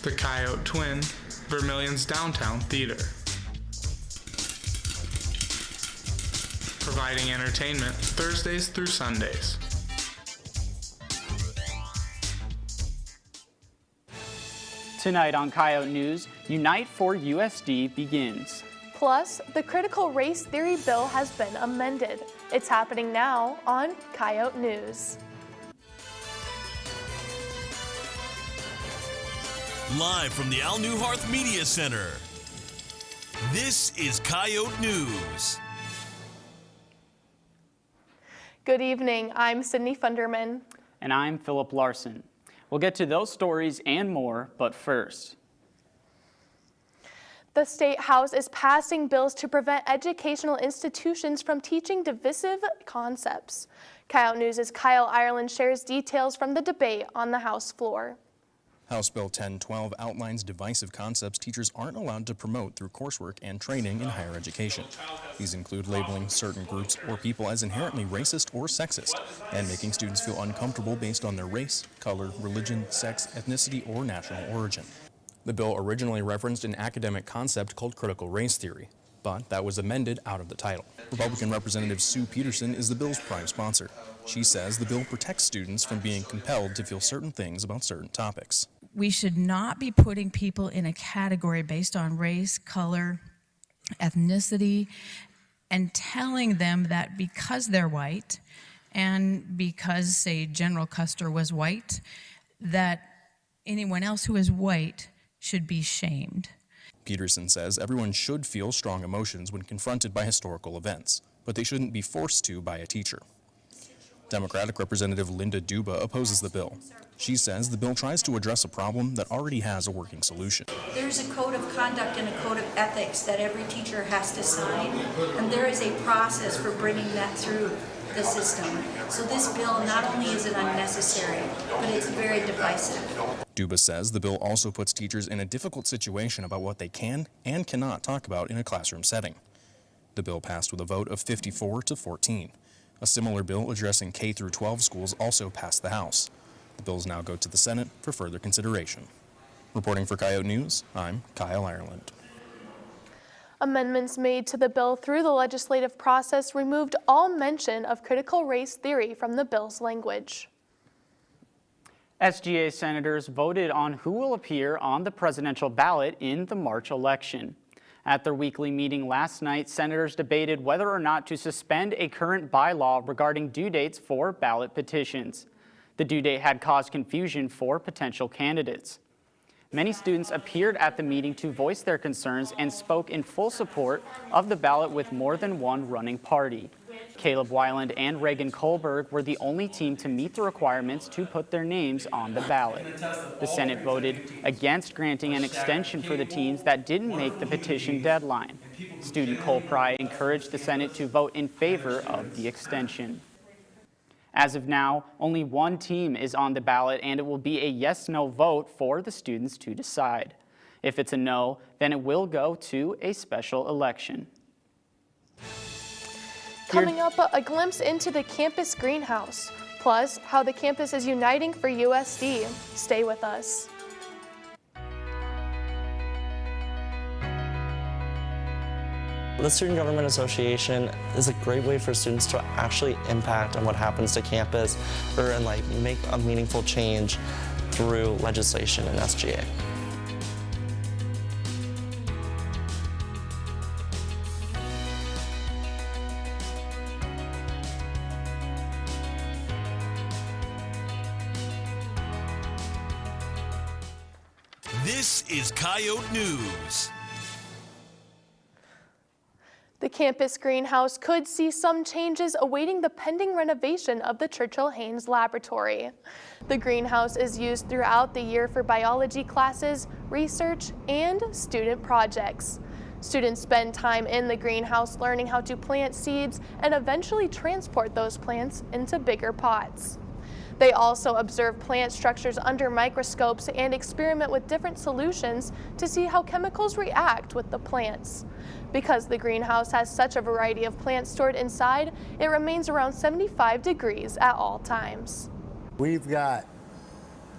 The Coyote Twin, Vermilion's downtown theater. Providing entertainment Thursdays through Sundays. Tonight on Coyote News, Unite for USD begins. Plus, the critical race theory bill has been amended. It's happening now on Coyote News. Live from the Al Newharth Media Center, this is Coyote News. Good evening, I'm Sydney Funderman. And I'm Philip Larson. We'll get to those stories and more, but first. The State House is passing bills to prevent educational institutions from teaching divisive concepts. Coyote News' Kyle Ireland shares details from the debate on the House floor. House Bill 1012 outlines divisive concepts teachers aren't allowed to promote through coursework and training in higher education. These include labeling certain groups or people as inherently racist or sexist, and making students feel uncomfortable based on their race, color, religion, sex, ethnicity, or national origin. The bill originally referenced an academic concept called critical race theory, but that was amended out of the title. Republican Representative Sue Peterson is the bill's prime sponsor. She says the bill protects students from being compelled to feel certain things about certain topics. We should not be putting people in a category based on race, color, ethnicity, and telling them that because they're white and because, say, General Custer was white, that anyone else who is white should be shamed. Peterson says everyone should feel strong emotions when confronted by historical events, but they shouldn't be forced to by a teacher. Democratic Representative Linda Duba opposes the bill. She says the bill tries to address a problem that already has a working solution. There's a code of conduct and a code of ethics that every teacher has to sign, and there is a process for bringing that through the system. So this bill, not only is it unnecessary, but it's very divisive. Duba says the bill also puts teachers in a difficult situation about what they can and cannot talk about in a classroom setting. The bill passed with a vote of 54 to 14. A similar bill addressing K-12 schools also passed the House. The bills now go to the Senate for further consideration. Reporting for Coyote News, I'm Kyle Ireland. Amendments made to the bill through the legislative process removed all mention of critical race theory from the bill's language. SGA senators voted on who will appear on the presidential ballot in the March election. At their weekly meeting last night, senators debated whether or not to suspend a current bylaw regarding due dates for ballot petitions. The due date had caused confusion for potential candidates. Many students appeared at the meeting to voice their concerns and spoke in full support of the ballot with more than one running party. Caleb Weiland and Reagan Kohlberg were the only team to meet the requirements to put their names on the ballot. The Senate voted against granting an extension for the teams that didn't make the petition deadline. Student Cole Pry encouraged the Senate to vote in favor of the extension. As of now, only one team is on the ballot, and it will be a yes-no vote for the students to decide. If it's a no, then it will go to a special election. Coming up, a glimpse into the campus greenhouse, plus how the campus is uniting for USD. Stay with us. The Student Government Association is a great way for students to actually impact on what happens to campus or make a meaningful change through legislation in SGA. This is Coyote News. The campus greenhouse could see some changes awaiting the pending renovation of the Churchill-Haynes Laboratory. The greenhouse is used throughout the year for biology classes, research, and student projects. Students spend time in the greenhouse learning how to plant seeds and eventually transport those plants into bigger pots. They also observe plant structures under microscopes and experiment with different solutions to see how chemicals react with the plants. Because the greenhouse has such a variety of plants stored inside, it remains around 75 degrees at all times. We've got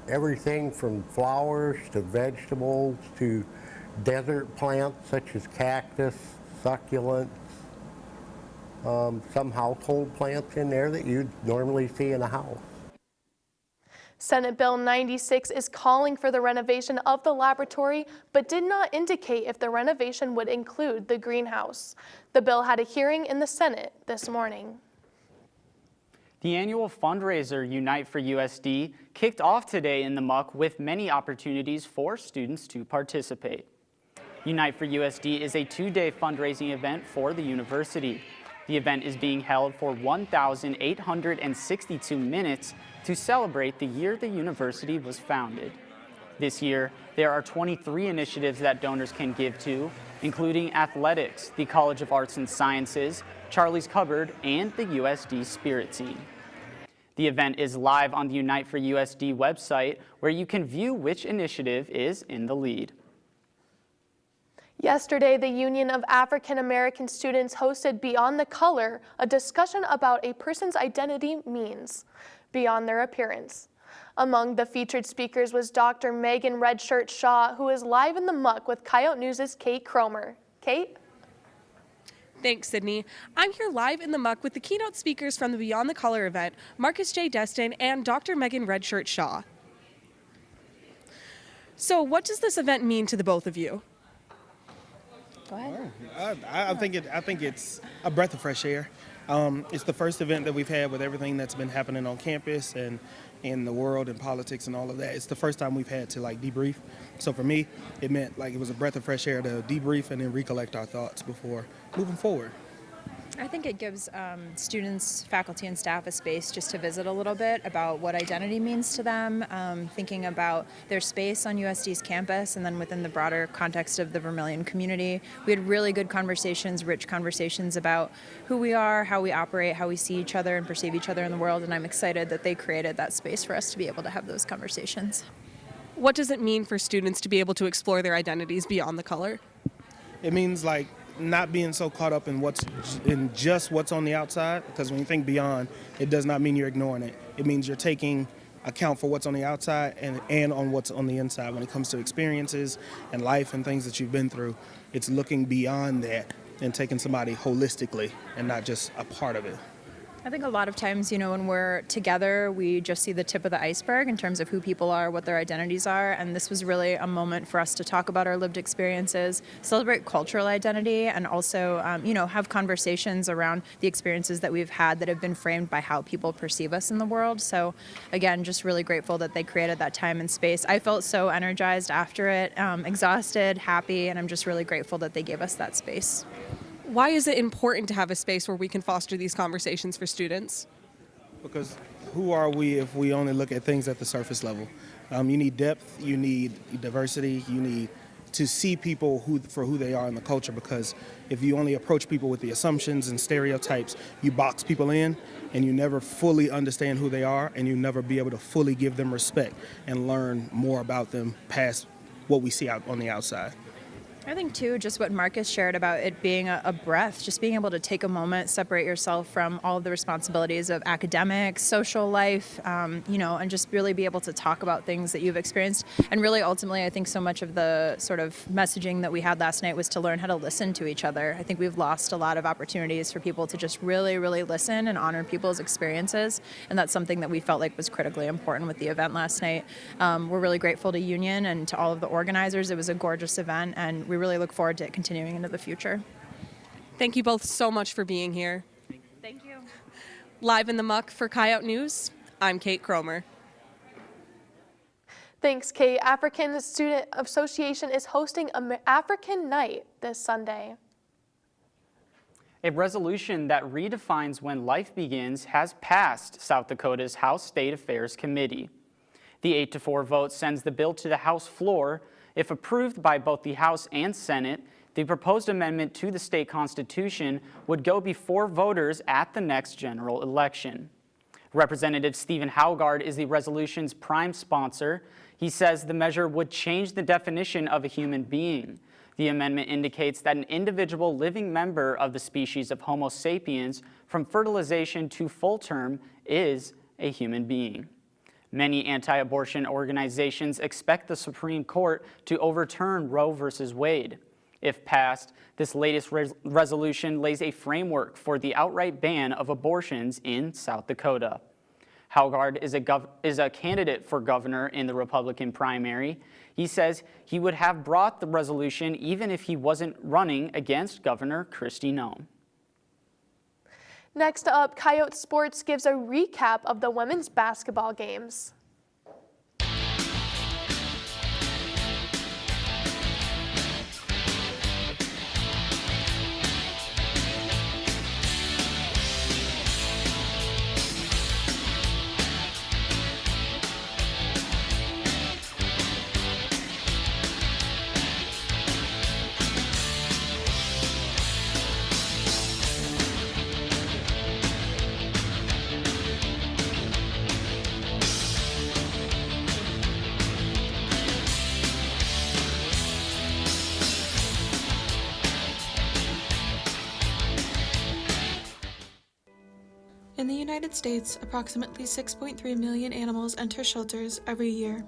everything from flowers to vegetables to desert plants such as cactus, succulents, some household plants in there that you'd normally see in a house. Senate Bill 96 is calling for the renovation of the laboratory, but did not indicate if the renovation would include the greenhouse. The bill had a hearing in the Senate this morning. The annual fundraiser Unite for USD kicked off today in the Muck with many opportunities for students to participate. Unite for USD is a two-day fundraising event for the university. The event is being held for 1,862 minutes to celebrate the year the university was founded. This year, there are 23 initiatives that donors can give to, including athletics, the College of Arts and Sciences, Charlie's Cupboard, and the USD Spirit Team. The event is live on the Unite for USD website, where you can view which initiative is in the lead. Yesterday, the Union of African American Students hosted Beyond the Color, a discussion about a person's identity means beyond their appearance. Among the featured speakers was Dr. Megan Redshirt Shaw, who is live in the Muck with Coyote News' Kate Cromer. Kate? Thanks, Sydney. I'm here live in the Muck with the keynote speakers from the Beyond the Color event, Marcus J. Destin and Dr. Megan Redshirt Shaw. So what does this event mean to the both of you? Go ahead. I think it's a breath of fresh air. It's the first event that we've had with everything that's been happening on campus and in the world and politics and all of that. It's the first time we've had to debrief. So for me, it meant it was a breath of fresh air to debrief and then recollect our thoughts before moving forward. I think it gives students, faculty, and staff a space just to visit a little bit about what identity means to them, thinking about their space on USD's campus, and then within the broader context of the Vermilion community. We had really good conversations, rich conversations about who we are, how we operate, how we see each other and perceive each other in the world, and I'm excited that they created that space for us to be able to have those conversations. What does it mean for students to be able to explore their identities beyond the color? It means not being so caught up in just what's on the outside, because when you think beyond, it does not mean you're ignoring it. It means you're taking account for what's on the outside and on what's on the inside. When it comes to experiences and life and things that you've been through, it's looking beyond that and taking somebody holistically and not just a part of it. I think a lot of times, when we're together, we just see the tip of the iceberg in terms of who people are, what their identities are, and this was really a moment for us to talk about our lived experiences, celebrate cultural identity, and also, have conversations around the experiences that we've had that have been framed by how people perceive us in the world. So, again, just really grateful that they created that time and space. I felt so energized after it, exhausted, happy, and I'm just really grateful that they gave us that space. Why is it important to have a space where we can foster these conversations for students? Because who are we if we only look at things at the surface level? You need depth, you need diversity, you need to see people for who they are in the culture, because if you only approach people with the assumptions and stereotypes, you box people in and you never fully understand who they are, and you never be able to fully give them respect and learn more about them past what we see out on the outside. I think, too, just what Marcus shared about it being a breath, just being able to take a moment, separate yourself from all of the responsibilities of academics, social life, and just really be able to talk about things that you've experienced. And really, ultimately, I think so much of the sort of messaging that we had last night was to learn how to listen to each other. I think we've lost a lot of opportunities for people to just really, really listen and honor people's experiences. And that's something that we felt like was critically important with the event last night. We're really grateful to Union and to all of the organizers. It was a gorgeous event, and we really look forward to it continuing into the future. Thank you both so much for being here. Thank you. Live in the Muck for Coyote News, I'm Kate Cromer. Thanks, Kate. African Student Association is hosting African Night this Sunday. A resolution that redefines when life begins has passed South Dakota's House State Affairs Committee. The 8-4 vote sends the bill to the House floor. If approved by both the House and Senate, the proposed amendment to the state constitution would go before voters at the next general election. Representative Stephen Haugard is the resolution's prime sponsor. He says the measure would change the definition of a human being. The amendment indicates that an individual living member of the species of Homo sapiens from fertilization to full term is a human being. Many anti-abortion organizations expect the Supreme Court to overturn Roe v. Wade. If passed, this latest resolution lays a framework for the outright ban of abortions in South Dakota. Haugard is a candidate for governor in the Republican primary. He says he would have brought the resolution even if he wasn't running against Governor Kristi Noem. Next up, Coyote Sports gives a recap of the women's basketball games. In the United States, approximately 6.3 million animals enter shelters every year.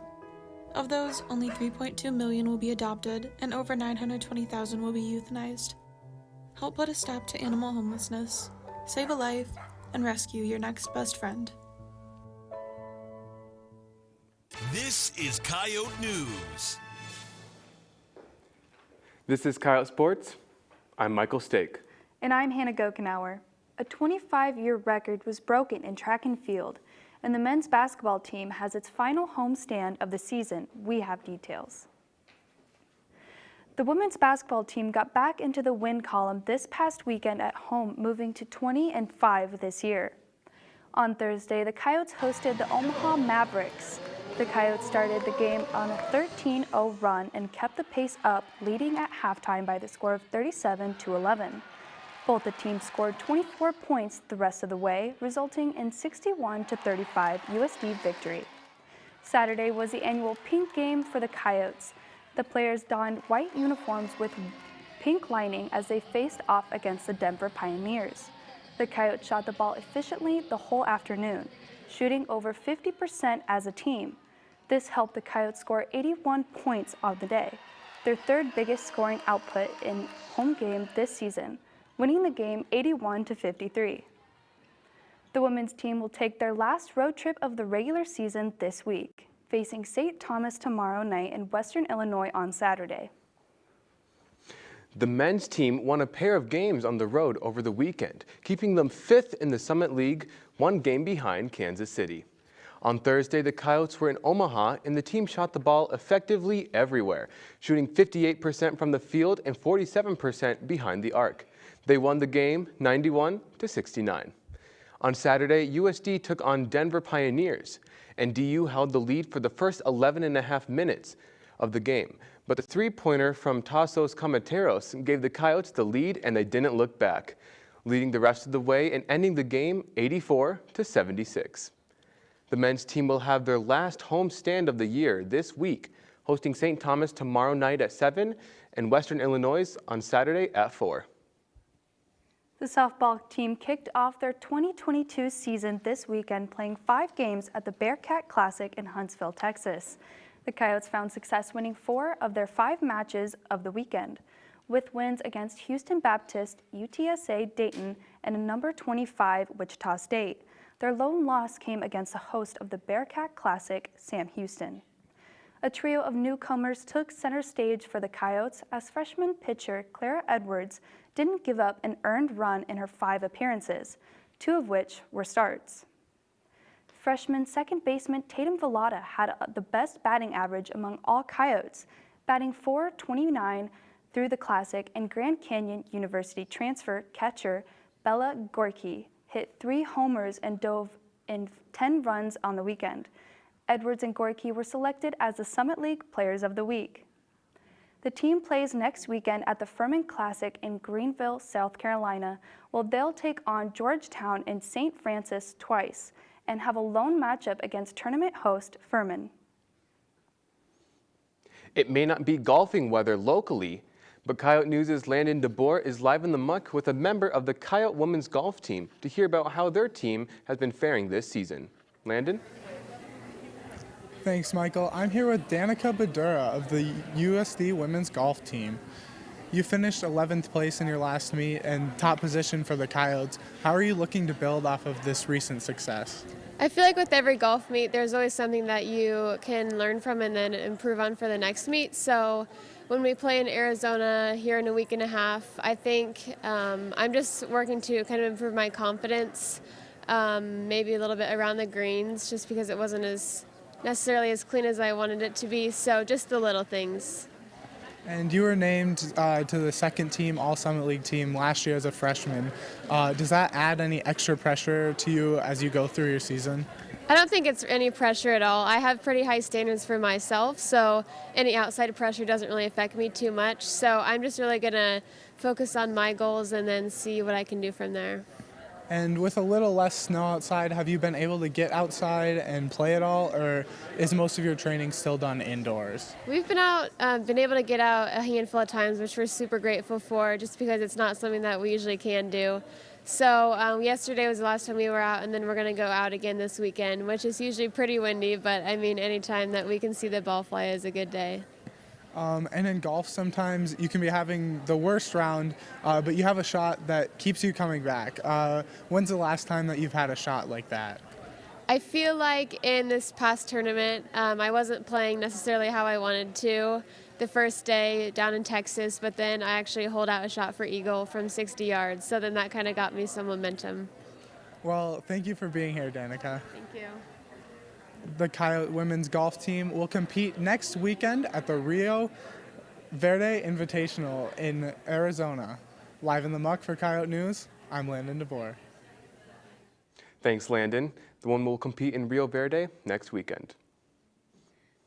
Of those, only 3.2 million will be adopted, and over 920,000 will be euthanized. Help put a stop to animal homelessness, save a life, and rescue your next best friend. This is Coyote News. This is Coyote Sports. I'm Michael Stake. And I'm Hannah Gokenauer. A 25-year record was broken in track and field, and the men's basketball team has its final homestand of the season. We have details. The women's basketball team got back into the win column this past weekend at home, moving to 20-5 this year. On Thursday, the Coyotes hosted the Omaha Mavericks. The Coyotes started the game on a 13-0 run and kept the pace up, leading at halftime by the score of 37-11. Both the teams scored 24 points the rest of the way, resulting in 61-35 USD victory. Saturday was the annual pink game for the Coyotes. The players donned white uniforms with pink lining as they faced off against the Denver Pioneers. The Coyotes shot the ball efficiently the whole afternoon, shooting over 50% as a team. This helped the Coyotes score 81 points on the day, their third biggest scoring output in home game this season, winning the game 81-53. The women's team will take their last road trip of the regular season this week, facing St. Thomas tomorrow night and Western Illinois on Saturday. The men's team won a pair of games on the road over the weekend, keeping them 5th in the Summit League, one game behind Kansas City. On Thursday, the Coyotes were in Omaha, and the team shot the ball effectively everywhere, shooting 58% from the field and 47% behind the arc. They won the game 91-69. On Saturday, USD took on Denver Pioneers, and DU held the lead for the first 11.5 minutes of the game. But the three-pointer from Tassos Kamateros gave the Coyotes the lead, and they didn't look back, leading the rest of the way and ending the game 84-76. The men's team will have their last home stand of the year this week, hosting St. Thomas tomorrow night at 7 and Western Illinois on Saturday at 4. The softball team kicked off their 2022 season this weekend, playing 5 games at the Bearcat Classic in Huntsville, Texas. The Coyotes found success winning 4 of their 5 matches of the weekend, with wins against Houston Baptist, UTSA Dayton, and a number 25 Wichita State. Their lone loss came against the host of the Bearcat Classic, Sam Houston. A trio of newcomers took center stage for the Coyotes as freshman pitcher Clara Edwards didn't give up an earned run in her 5 appearances, 2 of which were starts. Freshman second baseman Tatum Vallada had the best batting average among all Coyotes, batting .429 through the Classic, and Grand Canyon University transfer catcher Bella Gorky hit 3 homers and dove in 10 runs on the weekend. Edwards and Gorky were selected as the Summit League Players of the Week. The team plays next weekend at the Furman Classic in Greenville, South Carolina, while they'll take on Georgetown and St. Francis twice and have a lone matchup against tournament host Furman. It may not be golfing weather locally, but Coyote News' Landon DeBoer is live in the Muck with a member of the Coyote women's golf team to hear about how their team has been faring this season. Landon? Thanks, Michael. I'm here with Danica Badura of the USD women's golf team. You finished 11th place in your last meet and top position for the Coyotes. How are you looking to build off of this recent success? I feel like with every golf meet, there's always something that you can learn from and then improve on for the next meet. So when we play in Arizona here in a week and a half, I think I'm just working to kind of improve my confidence, maybe a little bit around the greens, just because it wasn't as necessarily as clean as I wanted it to be. So just the little things. And you were named to the second team All-Summit League team last year as a freshman. Does that add any extra pressure to you as you go through your season? I don't think it's any pressure at all. I have pretty high standards for myself, so any outside pressure doesn't really affect me too much. So I'm just really going to focus on my goals and then see what I can do from there. And with a little less snow outside, have you been able to get outside and play at all, or is most of your training still done indoors? We've been out, been able to get out a handful of times, which we're super grateful for, just because it's not something that we usually can do. So yesterday was the last time we were out, and then we're going to go out again this weekend, which is usually pretty windy, but I mean, any time that we can see the ball fly is a good day. And in golf, sometimes you can be having the worst round, but you have a shot that keeps you coming back. When's the last time that you've had a shot like that? I feel like in this past tournament, I wasn't playing necessarily how I wanted to the first day down in Texas, but then I actually holed out a shot for eagle from 60 yards, so then that kind of got me some momentum. Well, thank you for being here, Danica. Thank you. The Coyote women's golf team will compete next weekend at the Rio Verde Invitational in Arizona. Live in the Muck for Coyote News, I'm Landon DeVore. Thanks, Landon. The women will compete in Rio Verde next weekend.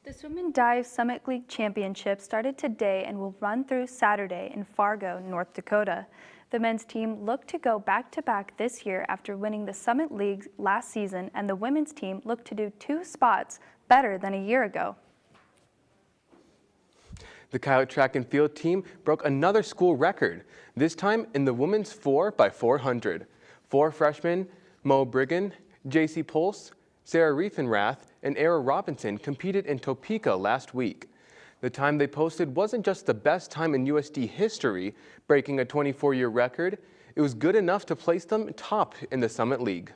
The Swim and Dive Summit League Championship started today and will run through Saturday in Fargo, North Dakota. The men's team looked to go back-to-back this year after winning the Summit League last season, and the women's team looked to do 2 spots better than a year ago. The Coyote track and field team broke another school record, this time in the women's 4x400. 4 freshmen, Mo Brigham, JC Pulse, Sarah Riefenrath, and Era Robinson competed in Topeka last week. The time they posted wasn't just the best time in USD history, breaking a 24-year record. It was good enough to place them top in the Summit League.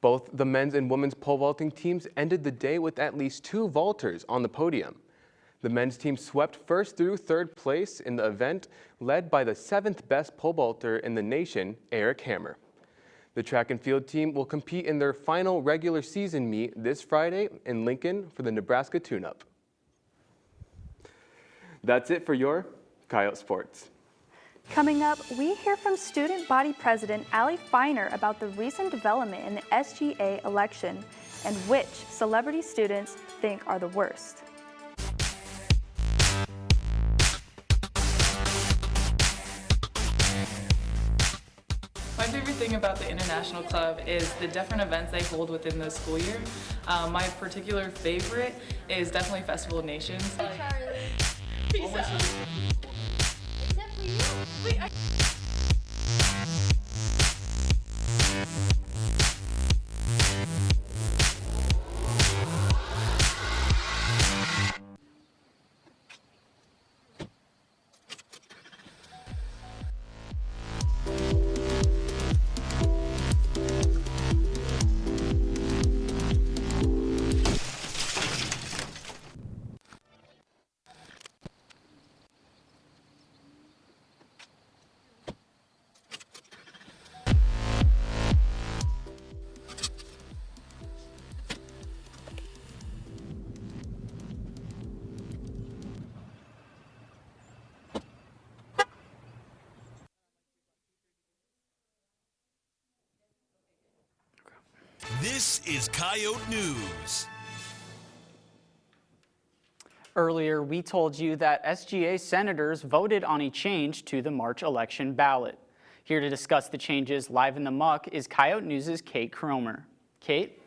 Both the men's and women's pole vaulting teams ended the day with at least 2 vaulters on the podium. The men's team swept first through 3rd place in the event, led by the 7th best pole vaulter in the nation, Eric Hammer. The track and field team will compete in their final regular season meet this Friday in Lincoln for the Nebraska Tune-Up. That's it for your Coyote Sports. Coming up, we hear from Student Body President Allie Feiner about the recent development in the SGA election and which celebrity students think are the worst. My favorite thing about the International Club is the different events they hold within the school year. My particular favorite is definitely Festival of Nations. Hey, Charlie. Peace out. Except for you. Wait, This is Coyote News. Earlier, we told you that SGA senators voted on a change to the March election ballot. Here to discuss the changes live in the Muck is Coyote News' Kate Cromer. Kate?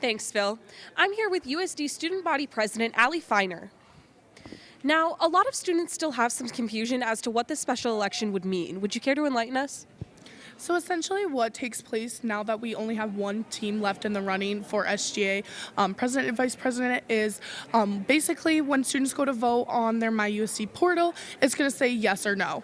Thanks, Phil. I'm here with USD Student Body President Allie Feiner. Now, a lot of students still have some confusion as to what this special election would mean. Would you care to enlighten us? So essentially what takes place now that we only have one team left in the running for SGA president and vice president is basically when students go to vote on their MyUSD portal, it's going to say yes or no.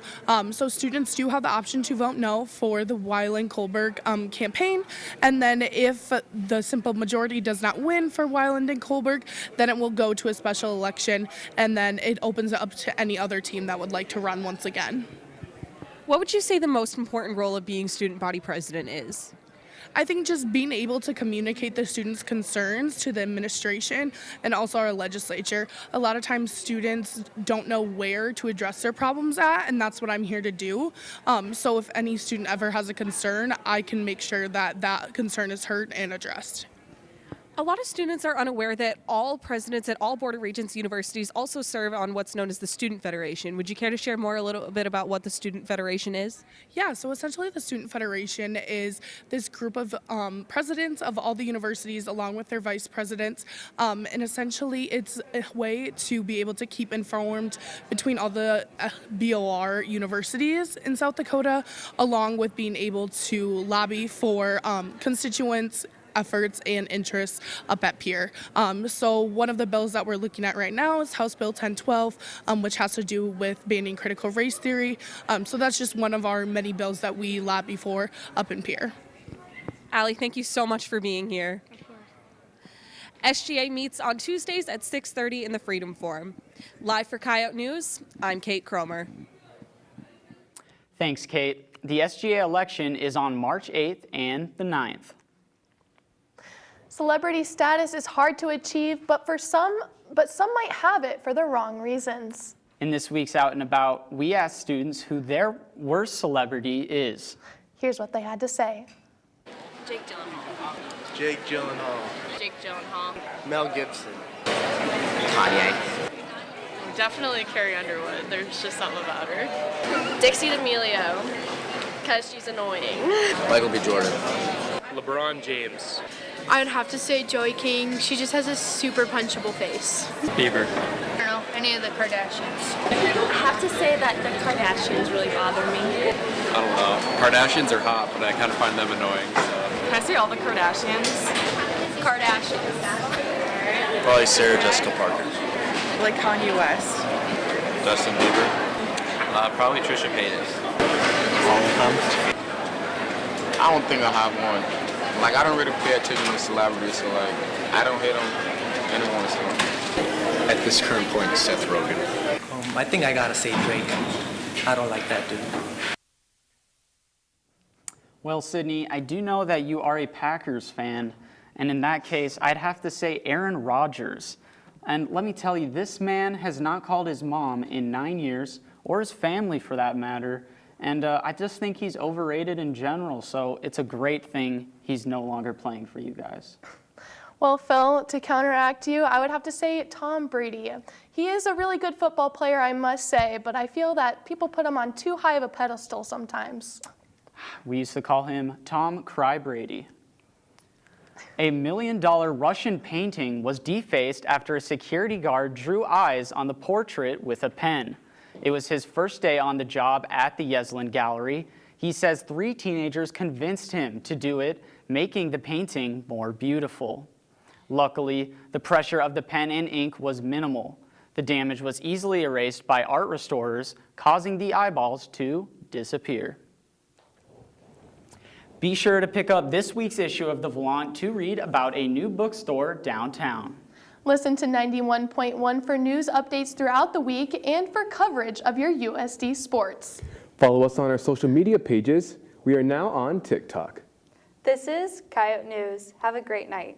So students do have the option to vote no for the Weiland-Kohlberg campaign, and then if the simple majority does not win for Weiland and Kohlberg, then it will go to a special election, and then it opens it up to any other team that would like to run once again. What would you say the most important role of being student body president is? I think just being able to communicate the students' concerns to the administration and also our legislature. A lot of times students don't know where to address their problems at, and that's what I'm here to do. So if any student ever has a concern, I can make sure that that concern is heard and addressed. A lot of students are unaware that all presidents at all Board of Regents universities also serve on what's known as the Student Federation. Would you care to share more a little bit about what the Student Federation is? Yeah, so essentially the Student Federation is this group of presidents of all the universities along with their vice presidents, and essentially it's a way to be able to keep informed between all the BOR universities in South Dakota, along with being able to lobby for constituents, efforts and interests up at Pierre. So one of the bills that we're looking at right now is House Bill 1012, which has to do with banning critical race theory. So that's just one of our many bills that we lobby for up in Pierre. Allie, thank you so much for being here. SGA meets on Tuesdays at 6:30 in the Freedom Forum. Live for Coyote News, I'm Kate Cromer. Thanks, Kate. The SGA election is on March 8th and the 9th. Celebrity status is hard to achieve, but some might have it for the wrong reasons. In this week's Out and About, we asked students who their worst celebrity is. Here's what they had to say. Jake Gyllenhaal. Jake Gyllenhaal. Jake Gyllenhaal. Mel Gibson. Kanye. Definitely Carrie Underwood. There's just something about her. Dixie D'Amelio, because she's annoying. Michael B. Jordan. LeBron James. I would have to say Joey King. She just has a super punchable face. Bieber. I don't know, any of the Kardashians. I have to say that the Kardashians really bother me. I don't know. Kardashians are hot, but I kind of find them annoying. So. Can I say all the Kardashians? Kardashians. Probably Sarah Jessica Parker. Like Kanye West. Justin Bieber. Probably Trisha Paytas. All of them? I don't think I have one. Like, I don't really pay attention to celebrities, so like, I don't hate them. Anyone is him. At this current point, Seth Rogen. I think I gotta say Drake. I don't like that dude. Well, Sydney, I do know that you are a Packers fan, and in that case, I'd have to say Aaron Rodgers. And let me tell you, this man has not called his mom in 9 years, or his family for that matter, and I just think he's overrated in general, so it's a great thing he's no longer playing for you guys. Well, Phil, to counteract you, I would have to say Tom Brady. He is a really good football player, I must say, but I feel that people put him on too high of a pedestal sometimes. We used to call him Tom Cry-Brady. A $1 million Russian painting was defaced after a security guard drew eyes on the portrait with a pen. It was his first day on the job at the Yeslen Gallery. He says 3 teenagers convinced him to do it, making the painting more beautiful. Luckily, the pressure of the pen and ink was minimal. The damage was easily erased by art restorers, causing the eyeballs to disappear. Be sure to pick up this week's issue of The Volant to read about a new bookstore downtown. Listen to 91.1 for news updates throughout the week and for coverage of your USD sports. Follow us on our social media pages. We are now on TikTok. This is Coyote News. Have a great night.